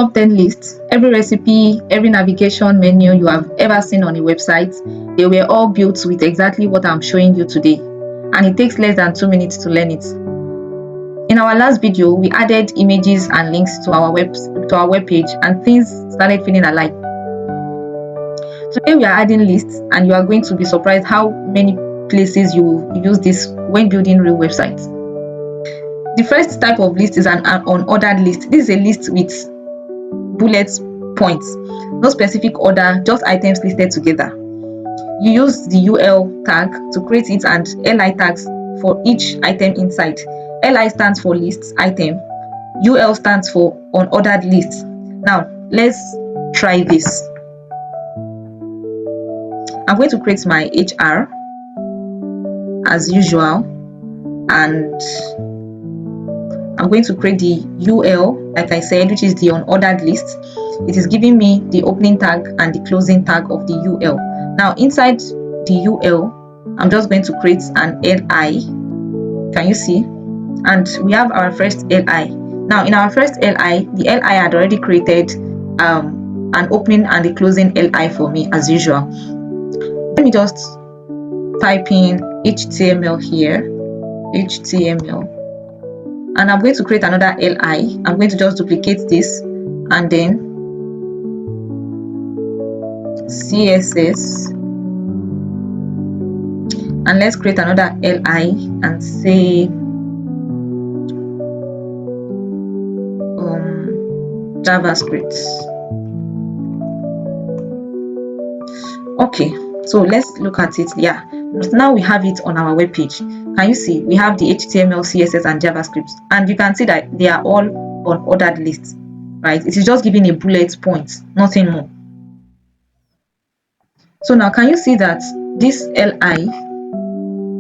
top 10 lists, every recipe, every navigation menu you have ever seen on a website, they were all built with exactly what I'm showing you today, and it takes less than 2 minutes to learn it. In our last video, we added images and links to our web page, and things started feeling alive. Today we are adding lists, and you are going to be surprised how many places you use this when building real websites. The first type of list is an unordered list. This is a list with bullet points, no specific order, just items listed together. You use the UL tag to create it and LI tags for each item inside. LI stands for list item, UL stands for unordered list. Now let's try this. I'm going to create my HR as usual, and I'm going to create the UL, like I said, which is the unordered list. It is giving me the opening tag and the closing tag of the UL. Now inside the UL, I'm just going to create an LI. Can you see? And we have our first LI. Now in our first LI, the LI had already created an opening and a closing LI for me as usual. Let me just type in HTML here, HTML, and I'm going to create another LI. I'm going to just duplicate this and then CSS, and let's create another LI and say JavaScript. Okay, so let's look at it. Yeah, now we have it on our web page. Can you see? We have the HTML, CSS, and JavaScript, and you can see that they are all on ordered lists, right? It is just giving a bullet point, nothing more. So now, can you see that this LI,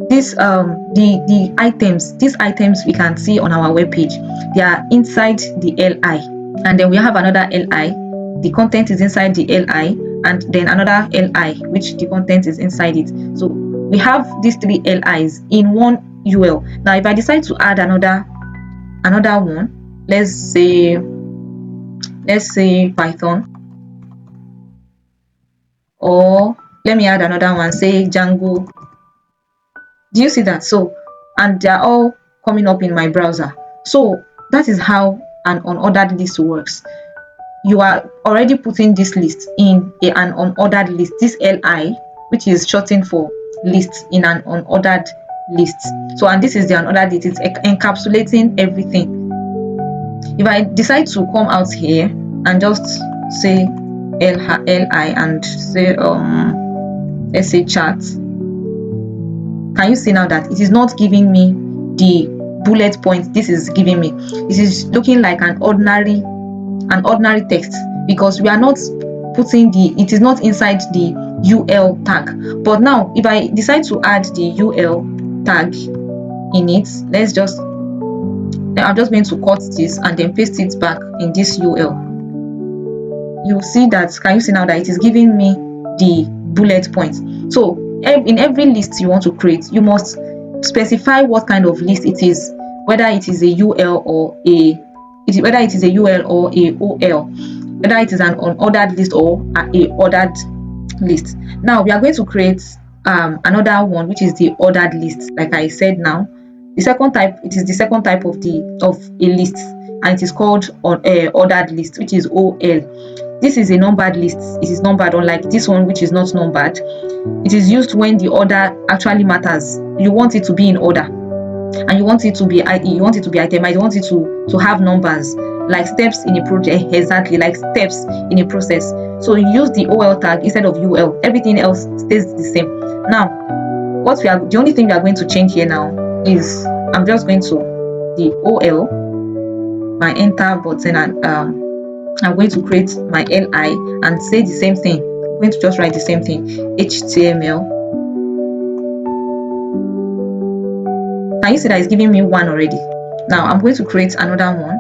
this the items, these items we can see on our web page, they are inside the LI, and then we have another LI. The content is inside the LI, and then another LI, which the content is inside it. So we have these three LIs in one UL. Now if I decide to add another one, let's say Python, or let me add another one, say Django. Do you see that? So, and they're all coming up in my browser. So that is how an unordered list works. You are already putting this list in an unordered list, this LI, which is shortened for list, in an unordered list. So, and this is the unordered list, it's encapsulating everything. If I decide to come out here and just say LI and say let's say chat, can you see now that it is not giving me the bullet points this is giving me? It is looking like an ordinary text, because we are not putting it is not inside the UL tag. But now if I decide to add the UL tag in it, I'm just going to cut this and then paste it back in this UL. You see that? Can you see now that it is giving me the bullet points? So in every list you want to create, you must specify what kind of list it is, whether it is a UL or whether it is a UL or a OL, whether it is an unordered list or a ordered list. Now we are going to create another one, which is the ordered list. Like I said, now the second type, it is the second type of a list, and it is called ordered list, which is OL. This is a numbered list. It is numbered, unlike this one, which is not numbered. It is used when the order actually matters. You want it to be in order, and you want it to be itemized. You want it to have numbers, like steps in a project, exactly like steps in a process. So you use the OL tag instead of UL. Everything else stays the same. Now, the only thing we are going to change here now is I'm just going to the OL, my enter button, and I'm going to create my LI and say the same thing. I'm going to just write the same thing, HTML. Can you see that it's giving me one already? Now I'm going to create another one,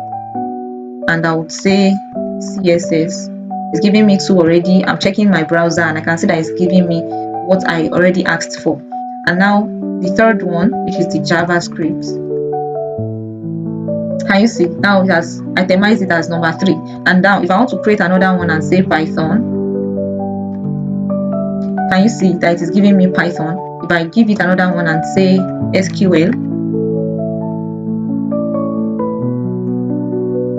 and I would say CSS. It's giving me two already. I'm checking my browser and I can see that it's giving me what I already asked for. And now the third one, which is the JavaScript. Can you see? Now it has itemized it as number 3. And now if I want to create another one and say Python, can you see that it is giving me Python? If I give it another one and say SQL,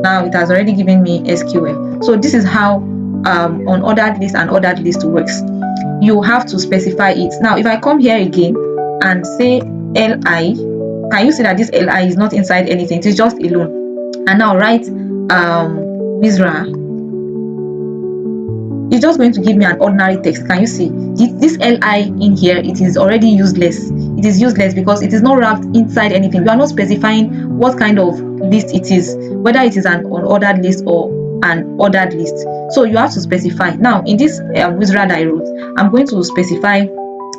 now it has already given me SQL. So this is how unordered list and ordered list works. You have to specify it. Now if I come here again and say LI, can you see that this LI is not inside anything? It is just alone. And now write Wizra. It's just going to give me an ordinary text. Can you see this LI in here? It is already useless. It is useless because it is not wrapped inside anything. You are not specifying what kind of list it is, whether it is an unordered list or an ordered list. So you have to specify. Now in this Wizra that I wrote, I'm going to specify,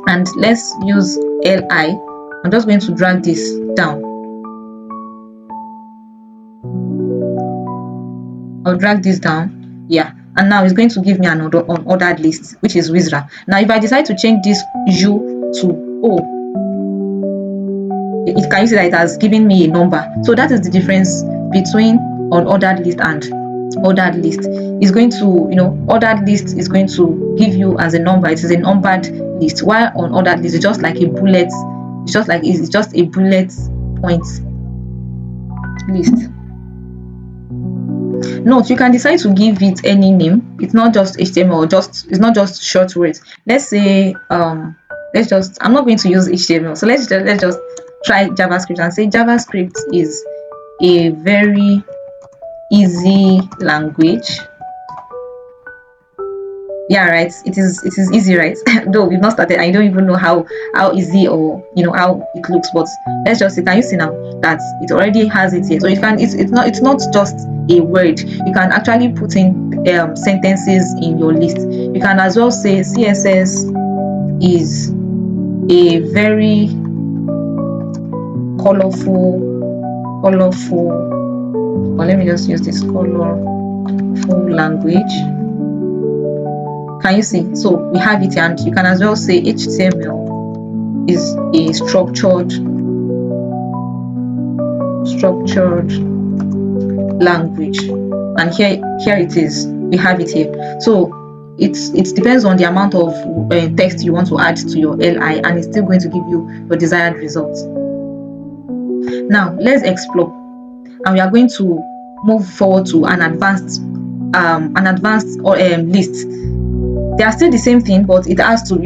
and let's use LI. I'm just going to drag this down. I'll drag this down. Yeah. And now it's going to give me an unordered list, which is Wizra. Now if I decide to change this U to O, it can you see that it has given me a number. So that is the difference between unordered list and ordered list. It's going to, ordered list is going to give you as a number. It is a numbered list, while unordered list is just like a bullet. It's just a bullet point list. Note, you can decide to give it any name. It's not just HTML, it's not just short words. Let's say I'm not going to use HTML, so let's just try JavaScript and say JavaScript is a very easy language. Yeah, right. It is easy, right? Though we've not started, I don't even know how easy or how it looks, but let's just say, can you see now that it already has it here? So it's not just a word. You can actually put in sentences in your list. You can as well say CSS is a very colorful, or let me just use this colorful language. Can you see? So we have it here, and you can as well say HTML is a structured language, and here it is. We have it here. So it depends on the amount of text you want to add to your LI, and it's still going to give you your desired results. Now let's explore, and we are going to move forward to an advanced list. They are still the same thing, but you have to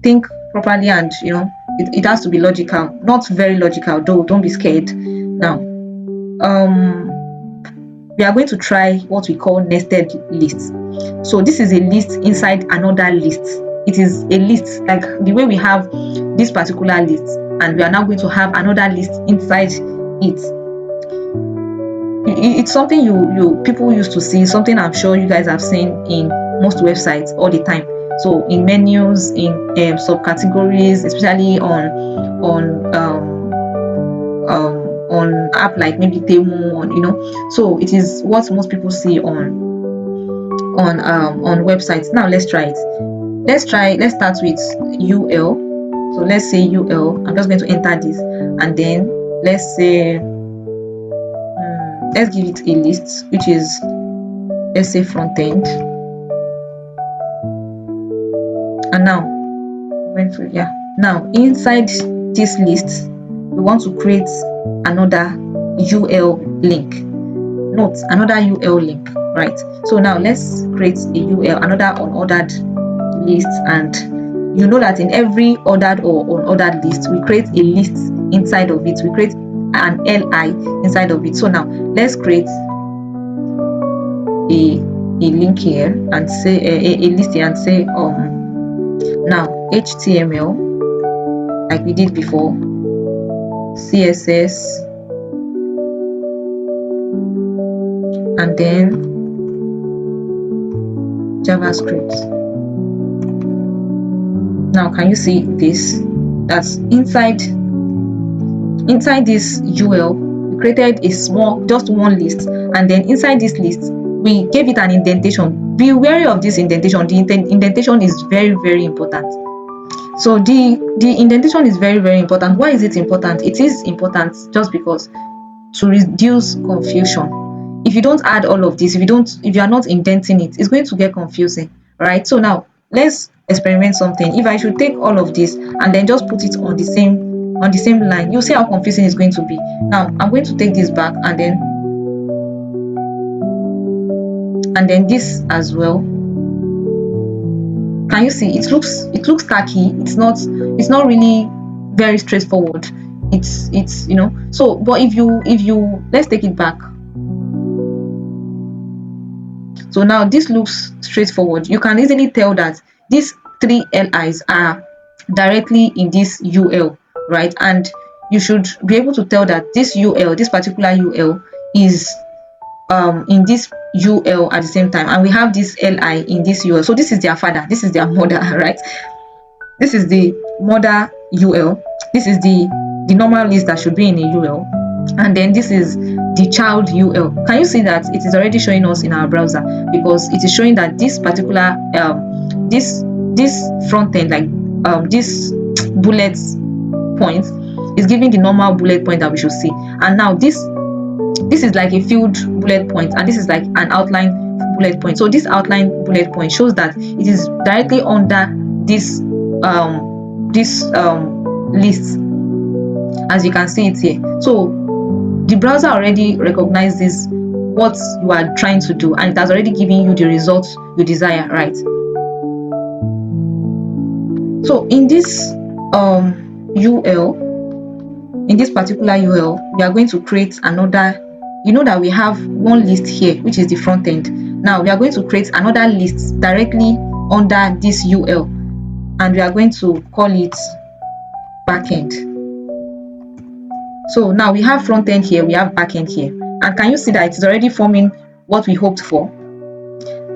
think properly, and it has to be logical. Not very logical though, don't be scared. Now we are going to try what we call nested lists. So this is a list inside another list. It is a list like the way we have this particular list, and we are now going to have another list inside it. It's something people used to see, something I'm sure you guys have seen in most websites all the time. So in menus, in subcategories, especially on app like maybe Temu, so it is what most people see on websites. Now let's try it. Let's start with UL. So let's say UL. I'm just going to enter this, and then let's say let's give it a list, which is, let's say, front end. And now inside this list we want to create another UL link. Note, another UL link, right? So now let's create a UL, another unordered list, and you know that in every ordered or unordered list we create a list inside of it. We create an LI inside of it. So now let's create a link here and say a list here and say now HTML, like we did before, CSS, and then JavaScript. Now can you see this? That's inside this UL we created a small, just one list, and then inside this list we gave it an indentation. Be wary of this indentation. The indentation is very, very important. So the indentation is very, very important. Why is it important? It is important just because to reduce confusion. If you don't add all of this, if you are not indenting it, it's going to get confusing, right? So now let's experiment something. If I should take all of this and then just put it on the same line, you'll see how confusing it's going to be. Now I'm going to take this back and then this as well. Can you see it looks khaki? It's not really very straightforward. It's so, but if you let's take it back. So now this looks straightforward. You can easily tell that these three LIs are directly in this UL, right? And you should be able to tell that this particular UL is in this UL at the same time, and we have this LI in this UL. So this is their father, this is their mother, right? This is the mother UL, this is the normal list that should be in a UL, and then this is the child UL. Can you see that it is already showing us in our browser, because it is showing that this particular this front end, like this bullet point is giving the normal bullet point that we should see, and now this is like a filled bullet point, and this is like an outline bullet point. So this outline bullet point shows that it is directly under this list, as you can see it here. So the browser already recognizes what you are trying to do, and it has already given you the results you desire, right? So in this UL, in this particular UL, we are going to create another. You know that we have one list here, which is the front end. Now we are going to create another list directly under this UL, and we are going to call it backend. So now we have front end here, we have backend here, and can you see that it is already forming what we hoped for?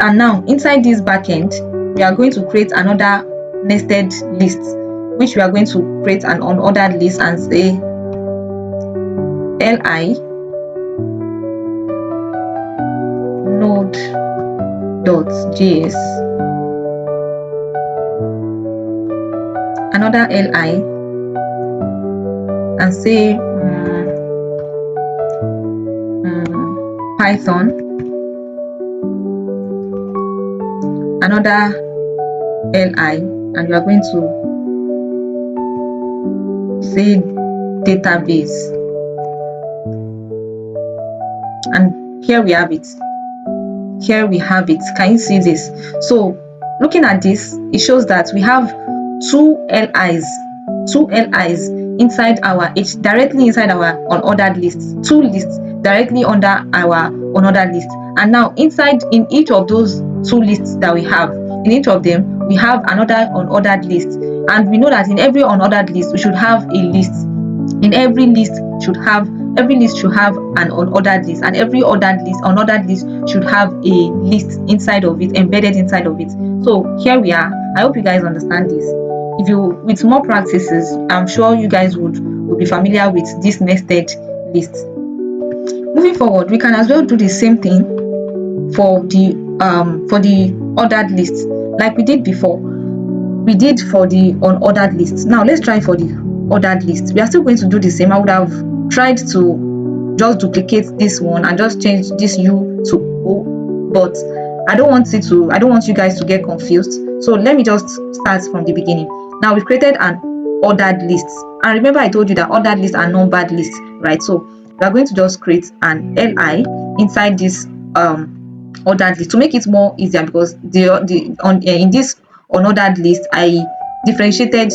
And now inside this backend, we are going to create another nested list, which we are going to create an unordered list and say li node.js, another li, and say Python, another li, and you are going to say database, and here we have it. Can you see this? So looking at this, it shows that we have two LIs inside our directly inside our unordered list, two lists directly under our unordered list. And now in each of those two lists that we have, in each of them we have another unordered list, and we know that in every unordered list we should have a list. In every list should have an unordered list, and every unordered list should have a list inside of it, embedded inside of it. So here we are. I hope you guys understand this. If you, with more practices, I'm sure you guys would be familiar with this nested list. Moving forward, we can as well do the same thing for the ordered list, like we did before. We did for the unordered list. Now let's try for the ordered list. We are still going to do the same. I would have tried to just duplicate this one and just change this U to O, but I don't want you guys to get confused. So let me just start from the beginning. Now we've created an ordered list, and remember I told you that ordered lists are numbered lists, right? So we are going to just create an li inside this ordered list to make it more easier, because in this unordered list I differentiated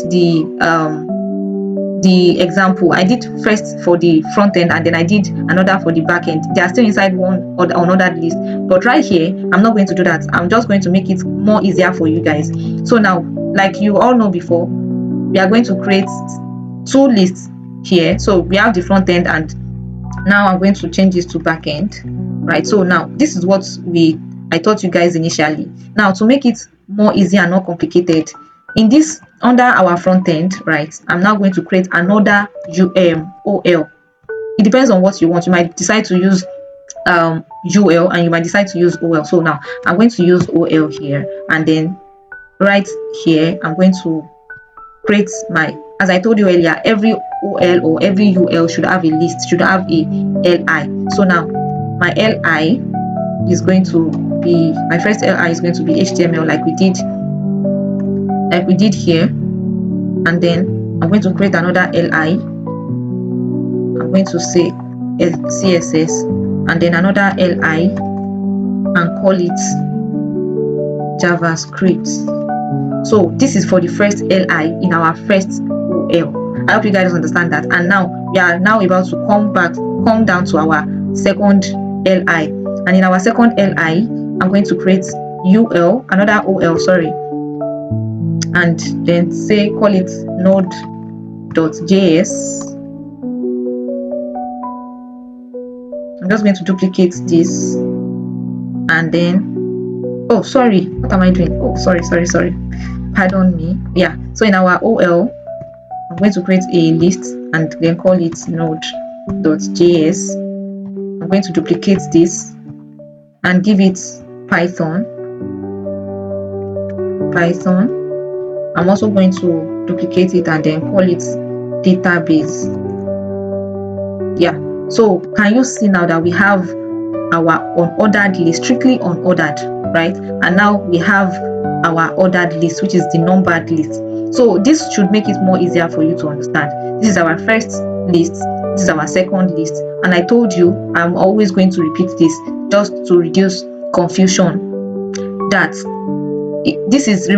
the example. I did first for the front end, and then I did another for the back end. They are still inside one or another list, but right here I'm not going to do that. I'm just going to make it more easier for you guys. So now, like you all know before, we are going to create two lists here. So we have the front end, and now I'm going to change this to back end, right? So now this is what I taught you guys initially. Now to make it more easy and not complicated, in this under our front end, right, I'm now going to create another OL. It depends on what you want. You might decide to use UL, and you might decide to use OL. So now I'm going to use OL here, and then right here I'm going to create my, as I told you earlier, every OL or every UL should have a list, should have a LI. So now my LI is going to be, my first LI is going to be HTML like we did here, and then I'm going to create another LI. I'm going to say CSS, and then another LI, and call it JavaScript. So this is for the first LI in our first OL. I hope you guys understand that. And now we are now about to come down to our second LI, and in our second LI I'm going to create another OL, sorry, and then call it node.js. I'm just going to duplicate this, and then what am I doing? Sorry, pardon me. Yeah, so in our OL I'm going to create a list and then call it node.js. I'm going to duplicate this and give it Python. I'm also going to duplicate it and then call it database. Yeah, so can you see now that we have our unordered list, strictly unordered, right? And now we have our ordered list, which is the numbered list. So this should make it more easier for you to understand. This is our first list, this is our second list, and I told you I'm always going to repeat this just to reduce confusion, that this is a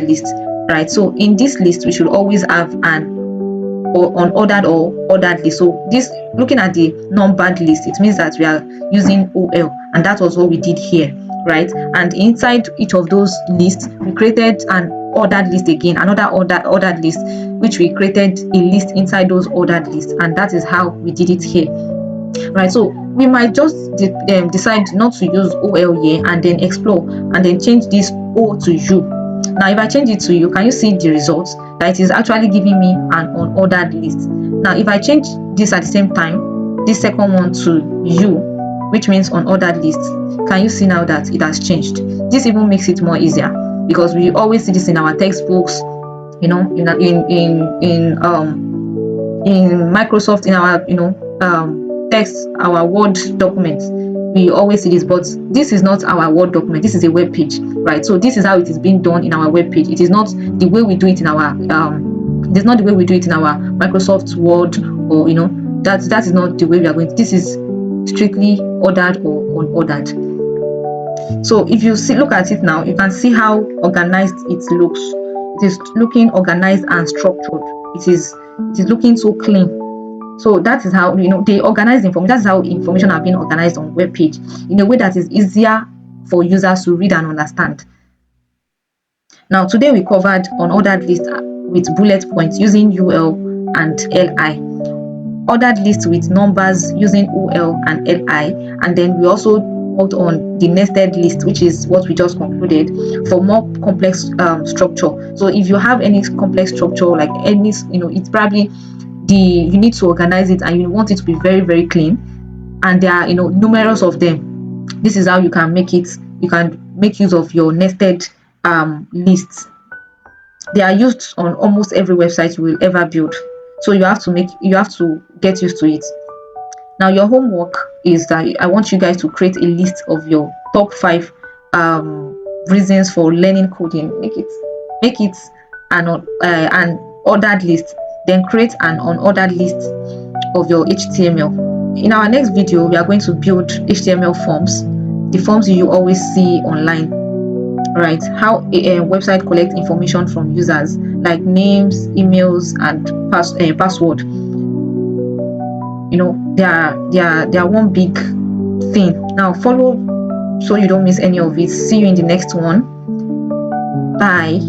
list, right? So in this list we should always have an unordered or ordered list. So this, looking at the numbered list, it means that we are using OL, and that was what we did here, right? And inside each of those lists we created an ordered list again, another ordered list, which we created a list inside those ordered lists, and that is how we did it here, right? So we might just decide not to use OL here and then explore and then change this O to U. Now if I change it to U, can you see the results? That it is actually giving me an unordered list. Now if I change this at the same time, this second one to U, which means unordered list, can you see now that it has changed? This even makes it more easier, because we always see this in our textbooks, in Microsoft, in our text, our Word documents. We always see this, but this is not our Word document. This is a web page, right? So this is how it is being done in our web page. It is not the way we do it in our Microsoft Word, or that is not the way we are going. This is strictly ordered or unordered. So if you look at it now, you can see how organized it looks. It is looking organized and structured. It is looking so clean. So that is how they organize information. That's how information are being organized on web page in a way that is easier for users to read and understand. Now today we covered unordered list with bullet points using UL and LI, ordered list with numbers using OL and LI, and then we also worked on the nested list, which is what we just concluded, for more complex structure. So if you have any complex structure, like any, it's probably you need to organize it and you want it to be very, very clean, and there are numerous of them. This is how you can make it. You can make use of your nested lists. They are used on almost every website you will ever build. So you have to get used to it. Now your homework is that I want you guys to create a list of your top 5 reasons for learning coding. Make it an ordered list. Then create an unordered list of your HTML. In our next video, we are going to build HTML forms, the forms you always see online, right? How a website collects information from users, like names, emails, and password. They are one big thing. Now follow so you don't miss any of it. See you in the next one. Bye.